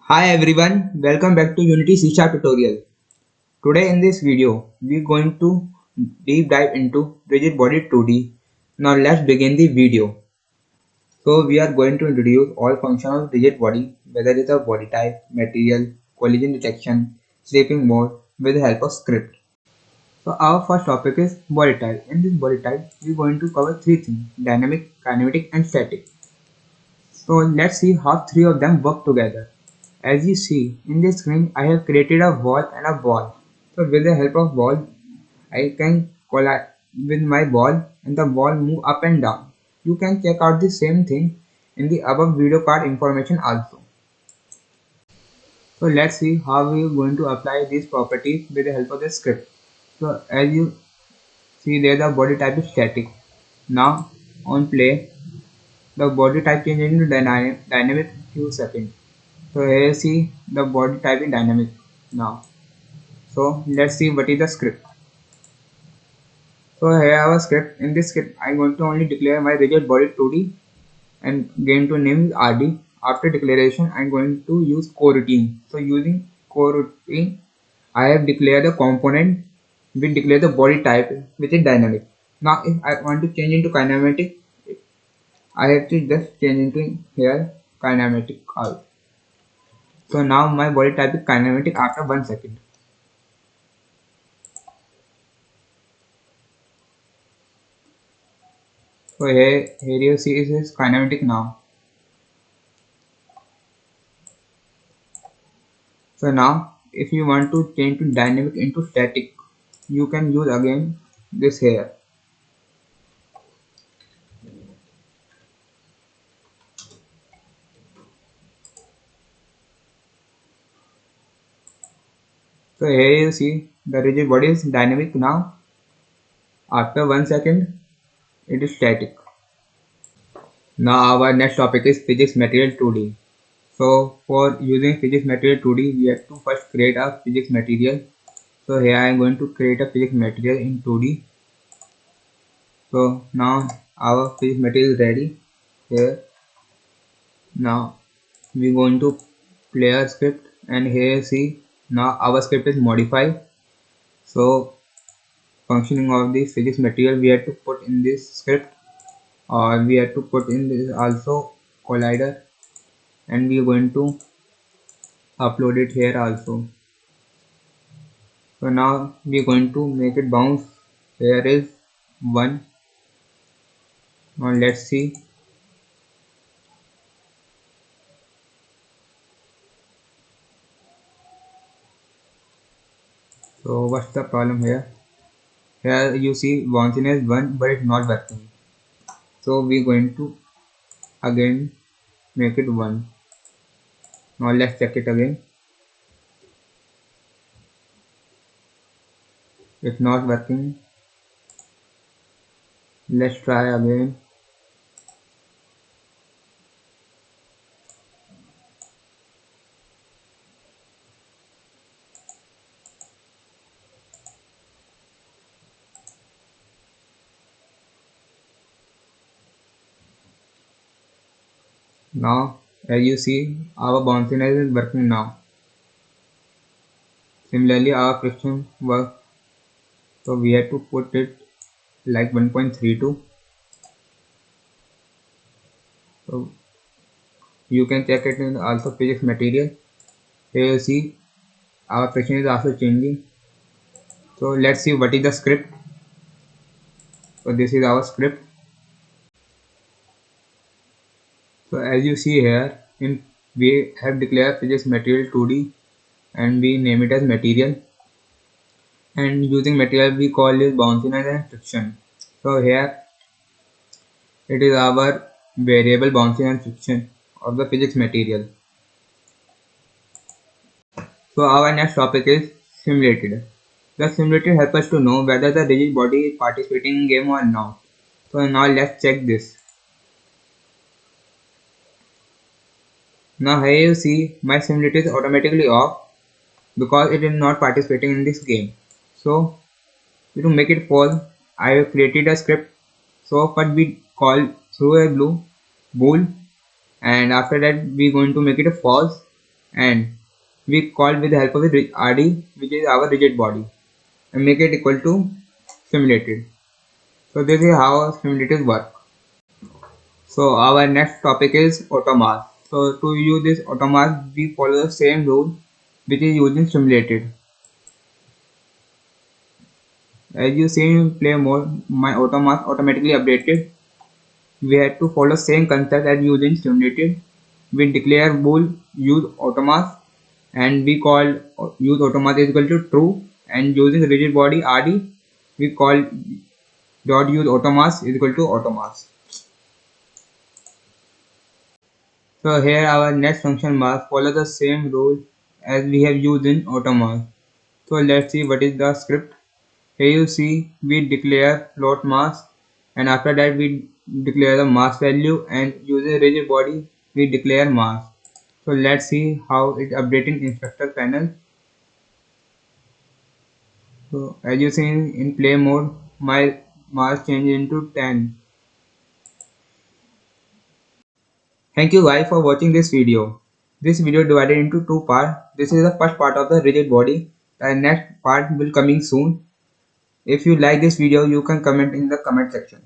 Hi everyone, welcome back to Unity C# tutorial. Today in this video, we are going to deep dive into rigid body 2D. Now let's begin the video. So we are going to introduce all functions of rigid body, whether it's a body type, material, collision detection, sleeping mode with the help of script. So our first topic is body type. In this body type, we are going to cover three things: dynamic, kinematic and static. So let's see how three of them work together. As you see in this screen, I have created a wall and a ball. So with the help of wall, I can collide with my ball and the ball move up and down. You can check out the same thing in the above video card information also. So let's see how we are going to apply these properties with the help of the script. So as you see there, the body type is static. Now on play, the body type changes into dynamic few seconds. So here you see the body type in dynamic now. So let's see what is the script. So here I have a script. In this script, I'm going to only declare my rigid body 2D and going to name is RD. After declaration, I'm going to use coroutine. So using coroutine, I have declared a component which declare the body type which is dynamic. Now if I want to change into kinematic, I have to just change into here kinematic also. So now my body type is kinematic after 1 second. So here you see it is kinematic now. So now if you want to change to dynamic into static, you can use again this here. So here you see the rigid body is dynamic now. After 1 second, it is static. Now our next topic is physics material 2D. So for using physics material 2D, we have to first create a physics material. So here I am going to create a physics material in 2D. So now our physics material is ready. Here now we are going to play a script, and here see now our script is modified. So functioning of the physics material we have to put in this script, or we have to put in this also collider, and we are going to upload it here also. So now we are going to make it bounce. Here is one. Now let's see. So what's the problem here? Here you see bouncing is 1 but it's not working. So we are going to again make it 1. Now let's check it again. It's not working. Let's try again. Now as you see our bounciness is working now. Similarly our friction work, so we have to put it like 1.32. So you can check it in also physics material. Here you see our friction is also changing. So let's see what is the script. So this is our script. So as you see here, in we have declared physics material 2D and we name it as material, and using material we call this bounciness and friction. So here it is our variable bouncing and friction of the physics material. So our next topic is simulated. The simulated helps us to know whether the rigid body is participating in game or not. So now let's check this. Now here you see my simulator is automatically off because it is not participating in this game. So to make it false, I have created a script. So first we call through a blue bool, and after that we are going to make it a false, and we call with the help of the RD, which is our rigid body, and make it equal to simulated. So this is how simulators work. So our next topic is automask. So to use this automask, we follow the same rule which is used in simulated. As you see in play mode, my automask automatically updated. We had to follow same concept as used in simulated. We declare bool use automask and we call use automask is equal to true, and using rigid body RD we call dot use automask is equal to automask. So here our next function mask follows the same rule as we have used in automask. So let's see what is the script. Here you see we declare float mask, and after that we declare the mask value, and using rigid body we declare mask. So let's see how it updating inspector panel. So as you see in play mode, my mask changed into 10. Thank you guys for watching this video. This video divided into two parts. This is the first part of the rigid body. The next part will coming soon. If you like this video, you can comment in the comment section.